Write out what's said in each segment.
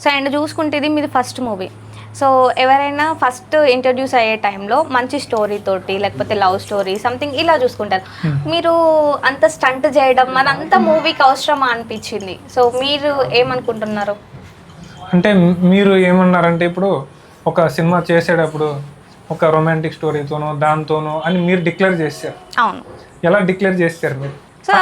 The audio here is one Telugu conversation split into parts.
సో అండ్ చూసుకుంటే ఇది మీది ఫస్ట్ మూవీ. సో ఎవరైనా ఫస్ట్ ఇంట్రడ్యూస్ అయ్యే టైంలో మంచి స్టోరీ తోటి లేకపోతే లవ్ స్టోరీ సంథింగ్ ఇలా చూసుకుంటారు. మీరు అంత స్టంట్ చేయడం అదంతా మూవీకి అవసరమా అనిపించింది. సో మీరు ఏమనుకుంటున్నారు? అంటే మీరు ఏమన్నారంటే ఇప్పుడు ఒక సినిమా చేసేటప్పుడు ఒక రొమాంటిక్ స్టోరీతోనో దాంతోనో అని మీరు డిక్లేర్ చేశారు. అవును. ఎలా డిక్లేర్ చేస్తారు మీరు? సో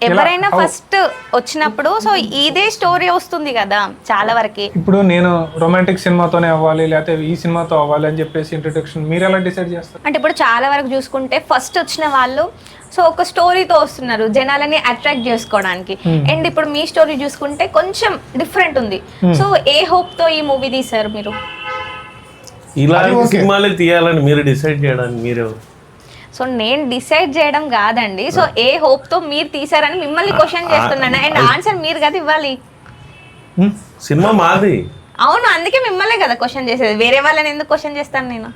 ఎవరైనా ఫస్ట్ వచ్చినప్పుడు సో ఇదే స్టోరీ వస్తుంది కదా చాలా వరకు. ఇప్పుడు నేను రొమాంటిక్ సినిమాతోనే అవ్వాలి లేకపోతే ఈ సినిమాతో అవ్వాలి అని చెప్పేసి ఇంట్రొడక్షన్ మీరు ఎలా డిసైడ్ చేస్తారు? అంటే ఇప్పుడు చాలా వరకు చూసుకుంటే ఫస్ట్ వచ్చిన వాళ్ళు సో ఒక స్టోరీతో వస్తున్నారు జనాలని అట్రాక్ట్ చేసుకోవడానికి. అండ్ ఇప్పుడు మీ స్టోరీ చూసుకుంటే కొంచెం డిఫరెంట్ ఉంది. సో ఏ హోప్ తో ఈ మూవీ తీశారు మీరు? ఇలాంటి సినిమాలే తీయాలని మీరు డిసైడ్ చేయడానికి మీరు? సో నేను డిసైడ్ చేయడం కాదండి. సో ఏ హోప్ తో మీరు తీసారని మిమ్మల్ని క్వశ్చన్ చేస్తున్నాను. అండ్ ఆన్సర్ మీరు కదా ఇవ్వాలి. సినిమా మాది. అవును, అందుకే మిమ్మల్నే కదా క్వశ్చన్ చేసేది. వేరే వాళ్ళని ఎందుకు క్వశ్చన్ చేస్తాను నేను?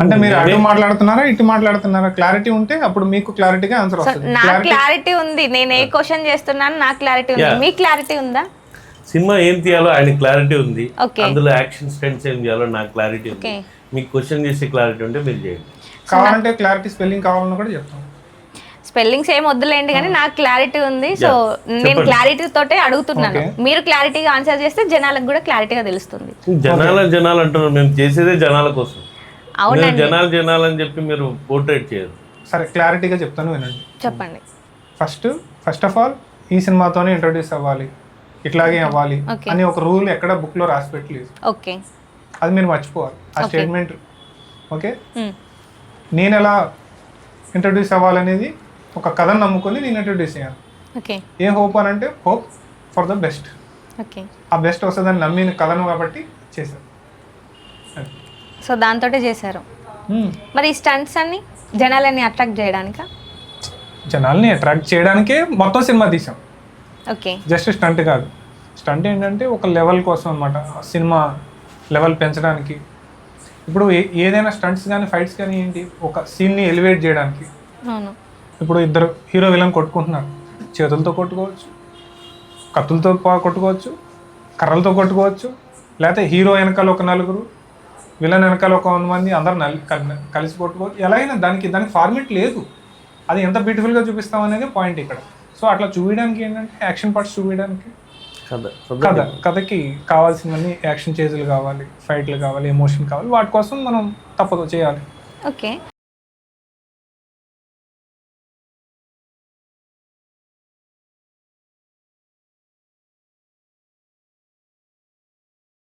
అంటే మీరు అటు మాట్లాడుతున్నారా ఇటు మాట్లాడుతున్నారా? క్లారిటీ ఉంటే అప్పుడు మీకు క్లారిటీగా ఆన్సర్ వస్తుంది. నా క్లారిటీ ఉంది. నేను ఏ క్వశ్చన్ చేస్తున్నాను నాకు క్లారిటీ ఉంది. మీ క్లారిటీ ఉందా? సినిమా ఏం తీయాలో ఆయన క్లారిటీ ఉంది. అందులో యాక్షన్ స్టెంట్స్ ఏం చేయాలో నాకు క్లారిటీ ఉంది. మీకు క్వశ్చన్ చేసే క్లారిటీ ఉంటే మీరు చేయండి. కావాలంటే క్లారిటీ స్పెల్లింగ్ కావాలని కూడా చెప్తాం. స్పెల్లింగ్స్ ఏం వద్దులేండి కానీ నాకు క్లారిటీ ఉంది. సో నేను క్లారిటీ తోటే అడుగుతున్నాను. మీరు క్లారిటీగా ఆన్సర్ చేస్తే జనాలకు కూడా క్లారిటీగా తెలుస్తుంది. జనాలు అంటున్నారు, మేము చేసేదే జనాల కోసం. అవునండి, జనాలు అని చెప్పి మీరు పోర్ట్రేట్ చేయరు. సరే క్లారిటీగా చెప్తాను వినండి. చెప్పండి. ఫస్ట్ ఆఫ్ ఆల్ ఈ సినిమాతోనే ఇంట్రొడ్యూస్ అవ్వాలి, ఇట్లాగే అవ్వాలి అని ఒక రూల్ ఎక్కడ బుక్ లో రాసి పెట్టలేదు. ఓకే, అది మీరు మర్చిపోవాలి ఆ స్టేట్మెంట్. ఓకే, నేను ఎలా ఇంట్రొడ్యూస్ అవ్వాలనేది ఒక కథను నమ్ముకొని నేను ఇంట్రొడ్యూస్ అయ్యాను. ఓకే, ఏ హోప్ అని అంటే hope for the best. Okay, ఆ బెస్ట్ వస్తుందని నమ్మిన కథను కాబట్టి చేశాను. సో దాంతో చేశారు. మరి ఈ స్టంట్స్ అన్ని జనాలని అట్రాక్ట్ చేయడానికా? జనాల్ని అట్రాక్ట్ చేయడానికే మొత్తం సినిమా తీసాం. ఓకే, జస్ట్ స్టంట్ కాదు. స్టంట్ ఏంటంటే ఒక లెవెల్ కోసం అనమాట, సినిమా లెవెల్ పెంచడానికి. ఇప్పుడు ఏదైనా స్టంట్స్ కానీ ఫైట్స్ కానీ ఏంటి, ఒక సీన్ని ఎలివేట్ చేయడానికి. అవును. ఇప్పుడు ఇద్దరు హీరో విలన్ కొట్టుకుంటున్నారు, చేతులతో కొట్టుకోవచ్చు, కత్తులతో కొట్టుకోవచ్చు, కర్రలతో కొట్టుకోవచ్చు, లేకపోతే హీరో వెనకాల ఒక నలుగురు, విలన్ వెనకాల ఒక 100 మంది, అందరు కలిసి కొట్టుకోవచ్చు. ఎలా అయినా దానికి ఫార్మేట్ లేదు. అది ఎంత బ్యూటిఫుల్గా చూపిస్తాం అనేది పాయింట్ ఇక్కడ. సో అట్లా చూపించడానికి ఏంటంటే యాక్షన్ పార్ట్స్ చూపించడానికి, కథకి కావాల్సినవన్నీ యాక్షన్ చేజులు కావాలి, ఫైట్లు కావాలి, ఎమోషన్ కావాలి. వాటి కోసం మనం తప్పదు చేయాలి. ఓకే.